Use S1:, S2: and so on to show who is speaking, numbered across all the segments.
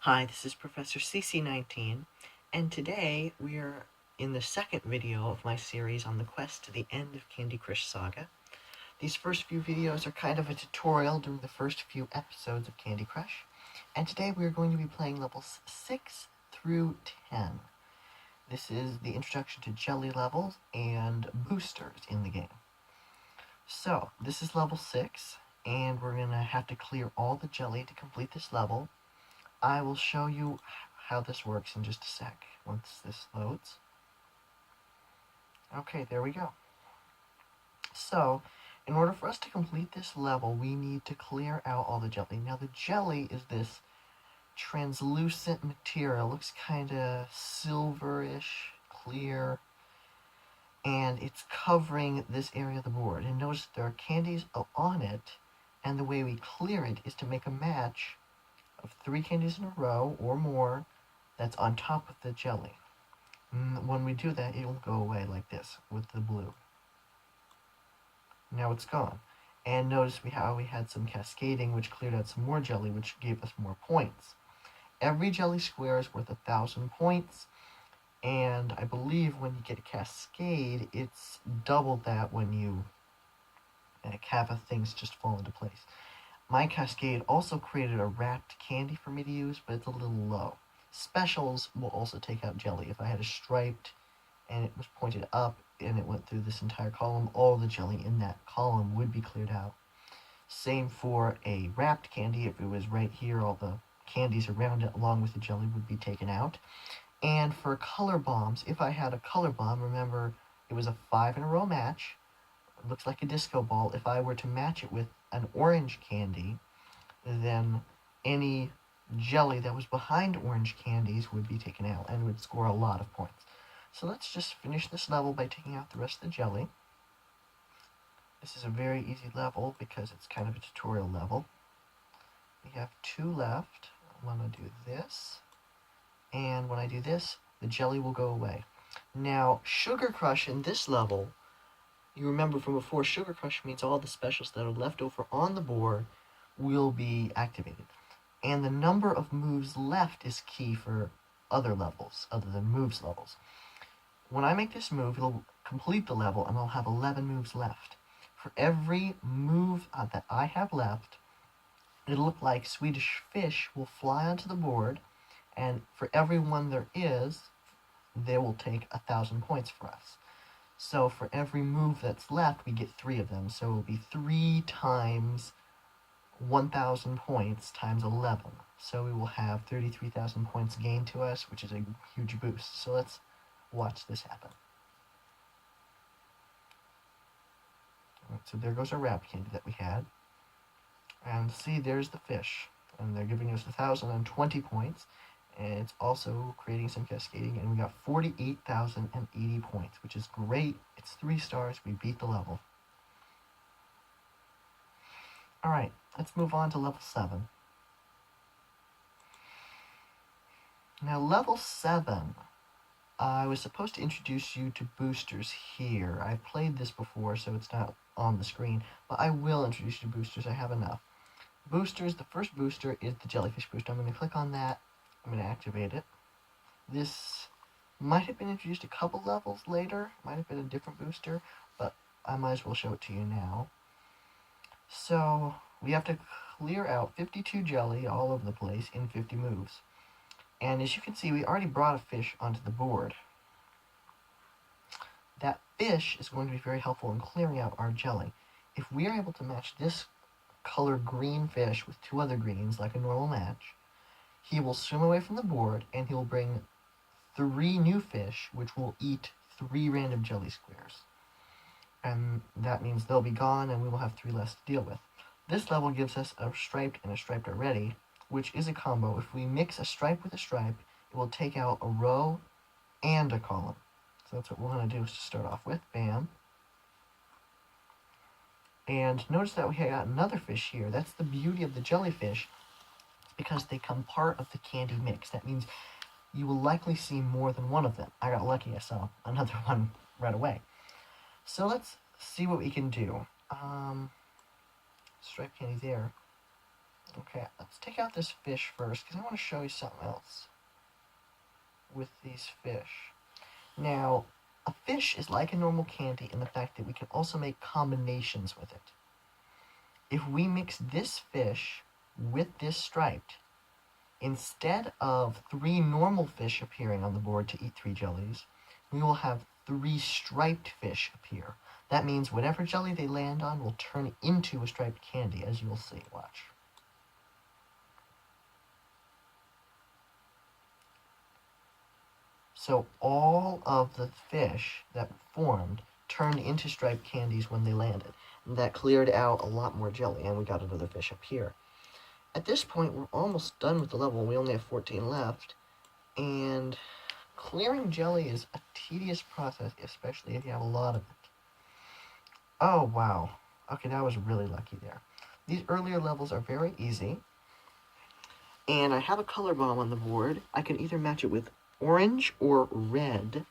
S1: Hi, this is Professor CC19, and today we are in the second video of my series on the quest to the end of Candy Crush Saga. These first few videos are kind of a tutorial during the first few episodes of Candy Crush, and today we are going to be playing levels 6 through 10. This is the introduction to jelly levels and boosters in the game. So, this is level 6, and we're going to have to clear all the jelly to complete this level. I will show you how this works in just a sec, once this loads. Okay, there we go. So, in order for us to complete this level, we need to clear out all the jelly. Now, the jelly is this translucent material. It looks kind of silverish, clear, and it's covering this area of the board. And notice there are candies on it, and the way we clear it is to make a match of 3 candies in a row or more that's on top of the jelly. When we do that, it will go away like this with the blue. Now it's gone. And notice how we had some cascading, which cleared out some more jelly, which gave us more points. Every jelly square is worth 1,000 points, and I believe when you get a cascade, it's double that when you have things just fall into place. My cascade also created a wrapped candy for me to use, but it's a little low. Specials will also take out jelly. If I had a striped and it was pointed up and it went through this entire column, all the jelly in that column would be cleared out. Same for a wrapped candy. If it was right here, all the candies around it along with the jelly would be taken out. And for color bombs, if I had a color bomb, remember it was a 5 in a row match. It looks like a disco ball. If I were to match it with an orange candy, then any jelly that was behind orange candies would be taken out and would score a lot of points. So let's just finish this level by taking out the rest of the jelly. This is a very easy level because it's kind of a tutorial level. We have 2 left. I'm going to do this, and when I do this, the jelly will go away. Now, Sugar Crush in this level, you remember from before, Sugar Crush means all the specials that are left over on the board will be activated. And the number of moves left is key for other levels, other than moves levels. When I make this move, it'll complete the level, and I'll have 11 moves left. For every move that I have left, it'll look like Swedish Fish will fly onto the board, and for every one there is, they will take 1,000 points for us. So for every move that's left, we get 3 of them. So it will be 3 times 1,000 points times 11. So we will have 33,000 points gained to us, which is a huge boost. So let's watch this happen. Alright, so there goes our wrapped candy that we had. And see, there's the fish. And they're giving us 1,020 points. And it's also creating some cascading, and we got 48,080 points, which is great. It's 3 stars. We beat the level. Alright, let's move on to level 7. Now, level 7, I was supposed to introduce you to boosters here. I've played this before, so it's not on the screen, but I will introduce you to boosters. I have enough. Boosters, the first booster is the jellyfish booster. I'm going to click on that. I'm going to activate it. This might have been introduced a couple levels later. Might have been a different booster, but I might as well show it to you now. So we have to clear out 52 jelly all over the place in 50 moves. And as you can see, we already brought a fish onto the board. That fish is going to be very helpful in clearing out our jelly. If we are able to match this color green fish with 2 other greens, like a normal match, he will swim away from the board, and he will bring 3 new fish, which will eat 3 random jelly squares. And that means they'll be gone, and we will have 3 less to deal with. This level gives us a striped and a striped already, which is a combo. If we mix a stripe with a stripe, it will take out a row and a column. So that's what we're going to do to start off with. Bam. And notice that we got another fish here. That's the beauty of the jellyfish, because they become part of the candy mix. That means you will likely see more than one of them. I got lucky, I saw another one right away. So let's see what we can do. Striped candy there. Okay, let's take out this fish first, because I want to show you something else with these fish. Now, a fish is like a normal candy in the fact that we can also make combinations with it. If we mix this fish with this striped, instead of 3 normal fish appearing on the board to eat 3 jellies, we will have 3 striped fish appear. That means whatever jelly they land on will turn into a striped candy, as you will see. Watch. So all of the fish that formed turned into striped candies when they landed. And that cleared out a lot more jelly, and we got another fish up here. At this point, we're almost done with the level. We only have 14 left. And clearing jelly is a tedious process, especially if you have a lot of it. Oh, wow. Okay, that was really lucky there. These earlier levels are very easy. And I have a color bomb on the board. I can either match it with orange or red.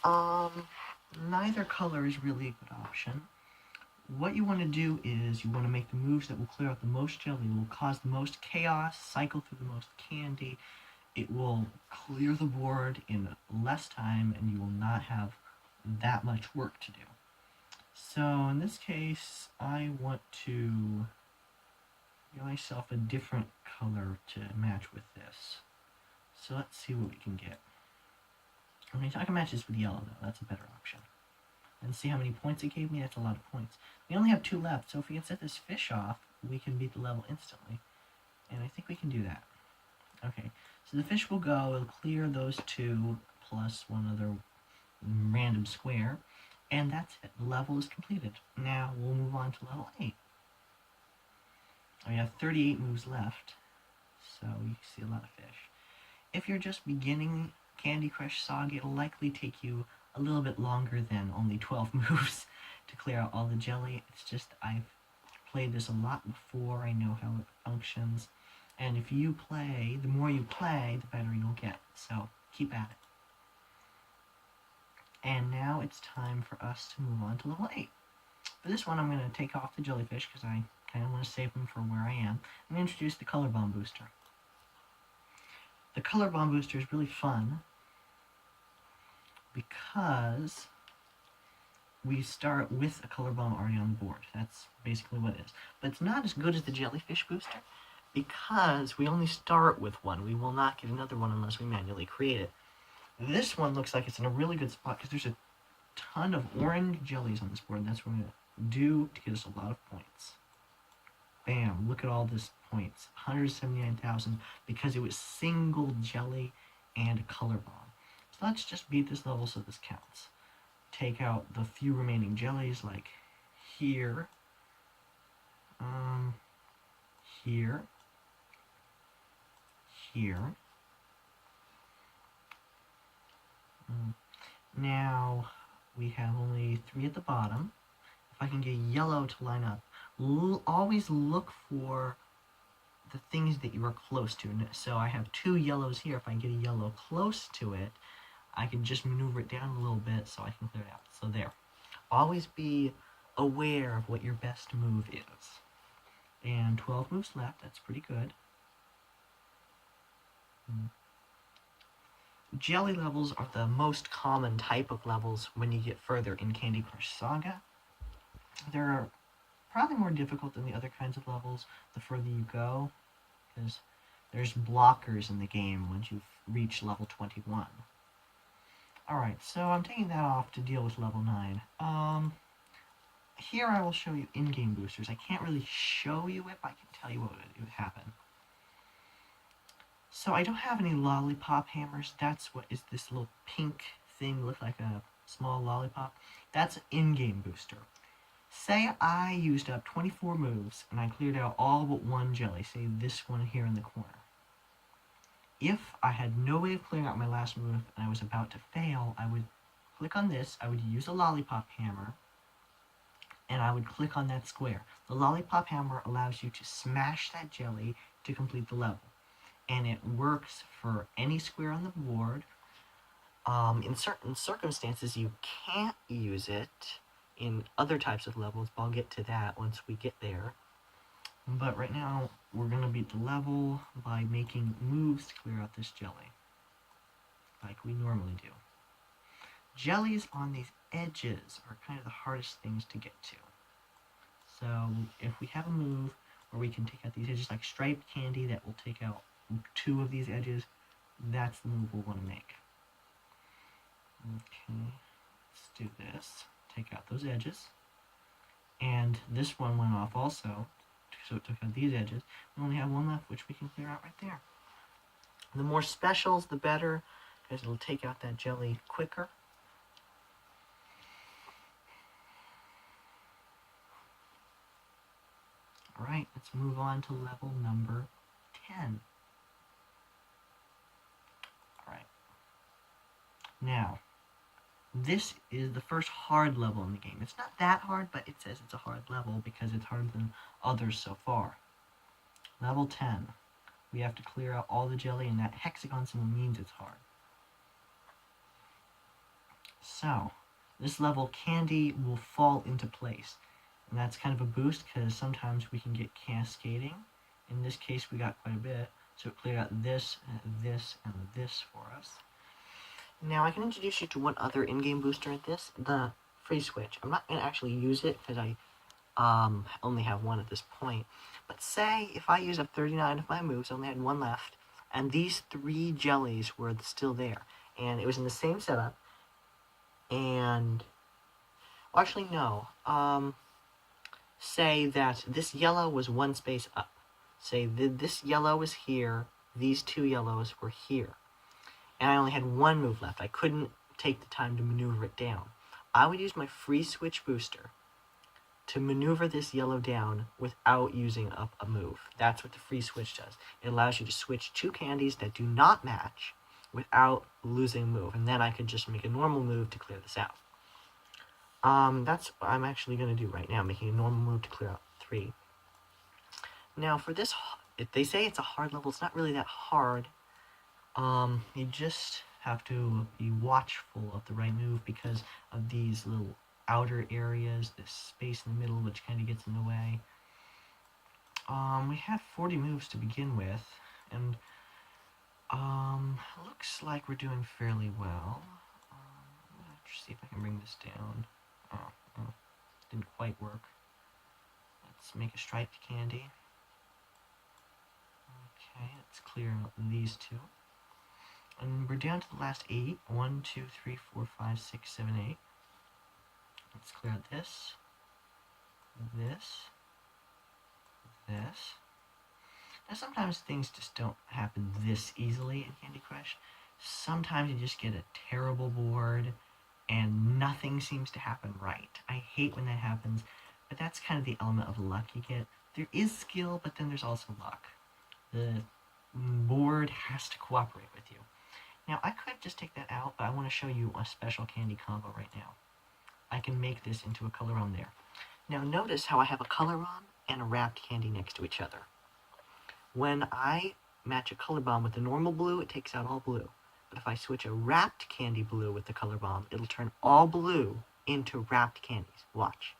S1: Neither color is really a good option. What you want to do is you want to make the moves that will clear out the most jelly, will cause the most chaos, cycle through the most candy. It will clear the board in less time, and you will not have that much work to do. So in this case, I want to give myself a different color to match with this. So let's see what we can get. Okay, so I can match this with yellow, though. That's a better option. And see how many points it gave me? That's a lot of points. We only have 2 left, so if we can set this fish off, we can beat the level instantly. And I think we can do that. Okay, so the fish will go, it'll clear those 2, plus one other random square, and that's it. The level is completed. Now we'll move on to level 8. We have 38 moves left, so you see a lot of fish. If you're just beginning Candy Crush Saga, it'll likely take you a little bit longer than only 12 moves to clear out all the jelly. It's just I've played this a lot before, I know how it functions, and if you play, the more you play, the better you'll get, so keep at it. And now it's time for us to move on to level 8. For this one, I'm going to take off the jellyfish because I kind of want to save them for where I am. I'm going to introduce the Color Bomb Booster. The Color Bomb Booster is really fun because we start with a color bomb already on the board. That's basically what it is. But it's not as good as the Jellyfish Booster because we only start with one. We will not get another one unless we manually create it. This one looks like it's in a really good spot because there's a ton of orange jellies on this board, and that's what we're going to do to get us a lot of points. Bam, look at all this points. 179,000 because it was single jelly and a color bomb. So let's just beat this level so this counts. Take out the few remaining jellies, like here, here, here. Now we have only 3 at the bottom. If I can get yellow to line up, always look for the things that you are close to. So I have 2 yellows here. If I get a yellow close to it, I can just maneuver it down a little bit so I can clear it out. So there. Always be aware of what your best move is. And 12 moves left. That's pretty good. Jelly levels are the most common type of levels when you get further in Candy Crush Saga. They're probably more difficult than the other kinds of levels the further you go, because there's blockers in the game once you've reached level 21. Alright, so I'm taking that off to deal with level 9. Here I will show you in-game boosters. I can't really show you it, but I can tell you what would happen. So I don't have any lollipop hammers. That's what is this little pink thing, look like a small lollipop. That's an in-game booster. Say I used up 24 moves and I cleared out all but 1 jelly, say this one here in the corner. If I had no way of clearing out my last move and I was about to fail, I would click on this, I would use a lollipop hammer, and I would click on that square. The lollipop hammer allows you to smash that jelly to complete the level. And it works for any square on the board. In certain circumstances, you can't use it in other types of levels, but I'll get to that once we get there. But right now, we're going to beat the level by making moves to clear out this jelly, like we normally do. Jellies on these edges are kind of the hardest things to get to. So if we have a move where we can take out these edges, like striped candy that will take out 2 of these edges, that's the move we'll want to make. Okay, let's do this. Take out those edges. And this one went off also, so it took out these edges. We only have one left, which we can clear out right there. The more specials, the better, because it'll take out that jelly quicker. Alright, let's move on to level number 10. Alright. Now, this is the first hard level in the game. It's not that hard, but it says it's a hard level because it's harder than others so far. Level 10. We have to clear out all the jelly, and that hexagon symbol means it's hard. So, this level, candy will fall into place. And that's kind of a boost because sometimes we can get cascading. In this case, we got quite a bit. So it cleared out this, this, and this for us. Now I can introduce you to one other in-game booster at this, the free switch. I'm not going to actually use it because I only have one at this point. But say if I use up 39 of my moves, I only had one left, and these 3 jellies were still there. And it was in the same setup. And, well, actually no. Say that this yellow was 1 space up. Say this yellow was here, these 2 yellows were here. And I only had 1 move left. I couldn't take the time to maneuver it down. I would use my free switch booster to maneuver this yellow down without using up a move. That's what the free switch does. It allows you to switch 2 candies that do not match without losing a move. And then I could just make a normal move to clear this out. That's what I'm actually going to do right now, making a normal move to clear out 3. Now, for this, if they say it's a hard level, it's not really that hard. You just have to be watchful of the right move because of these little outer areas, this space in the middle, which kind of gets in the way. We had 40 moves to begin with, and looks like we're doing fairly well. Let's see if I can bring this down. Oh, didn't quite work. Let's make a striped candy. Okay, let's clear out these 2. And we're down to the last 8. 1, 2, 3, 4, 5, 6, 7, 8. Let's clear out this, this. Now sometimes things just don't happen this easily in Candy Crush. Sometimes you just get a terrible board and nothing seems to happen right. I hate when that happens, but that's kind of the element of luck you get. There is skill, but then there's also luck. The board has to cooperate with you. Now, I could just take that out, but I want to show you a special candy combo right now. I can make this into a color bomb there. Now, notice how I have a color bomb and a wrapped candy next to each other. When I match a color bomb with the normal blue, it takes out all blue. But if I switch a wrapped candy blue with the color bomb, it'll turn all blue into wrapped candies. Watch.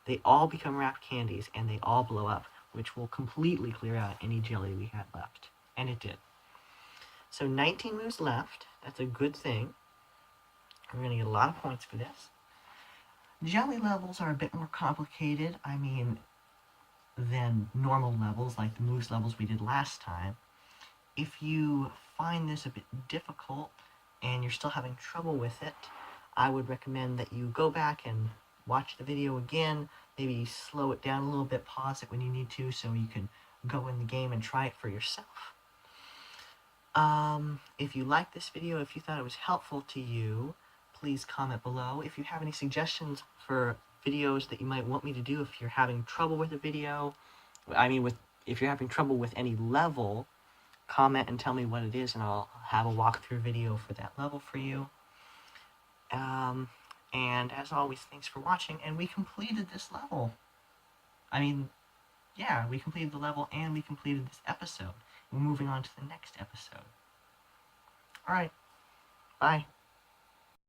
S1: They all become wrapped candies, and they all blow up, which will completely clear out any jelly we had left. And it did. So 19 moves left. That's a good thing. We're going to get a lot of points for this. Jelly levels are a bit more complicated, than normal levels, like the moves levels we did last time. If you find this a bit difficult and you're still having trouble with it, I would recommend that you go back and watch the video again, maybe slow it down a little bit, pause it when you need to, so you can go in the game and try it for yourself. If you liked this video, if you thought it was helpful to you, please comment below. If you have any suggestions for videos that you might want me to do, if you're having trouble with a video, if you're having trouble with any level, comment and tell me what it is, and I'll have a walkthrough video for that level for you. And as always, thanks for watching, and we completed this level. Yeah, we completed the level and we completed this episode. We're moving on to the next episode. Alright, bye.